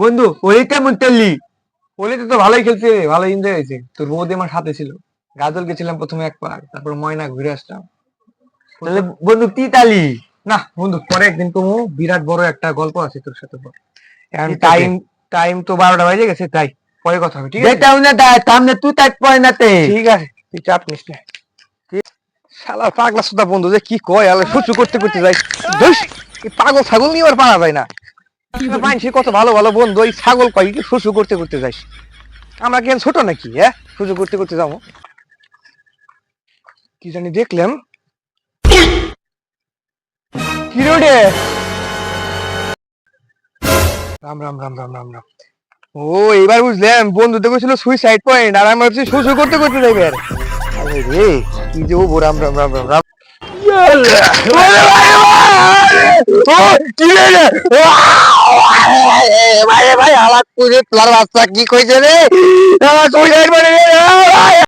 বন্ধু ওই কেমন খেললি? হোলিতে তো ভালোই খেলছে, ভালো এনজয় হয়েছে। তোর বৌদি আমার সাথে ছিল। গাজল গেছিলাম প্রথমে একবার, তারপর ময়না ঘুরে আসলাম। তাহলে বন্ধু কি তালি? না বন্ধু, পরে একদিন কমু, বিরাট বড় একটা গল্প আছে তোর সাথে। এখন ঠিক আছে। টাইম টাইম তো 12টা বাজে গেছে, তাই পরে কথা হবে, ঠিক আছে? যেটাও না তামনে তুই তাই পয় নাতে। ঠিক আছে, তুই চাপ নিস না। শালা পাগলা সুদা বন্ধু যে কি কয়, আলে শুচু করতে করতে যাই। ধুস, এই পাগল ছাগল নিয়ে আর পারা যায় না। মানছি কত ভালো ভালো বন্ধু, এই ছাগল কয় কি শুচু করতে করতে যাইস। আমরা কেন ছোট নাকি? হ্যাঁ, শুচু করতে করতে যাবো। কি জানি দেখলাম, কি রে? রাম রাম রাম রাম রাম রাম। ও, এবার বুঝলাম, বন্ধু তো কইছিল সুইসাইড পয়েন্ট, আর আমি ভাবছি শুশু করতে করতে যাইবে। আরে রে, কি যে ও রাম রাম রাম রাম রাম। ভাই হালাত পুজো তোর বাচ্চা কি কইছে রে? সুইসাইড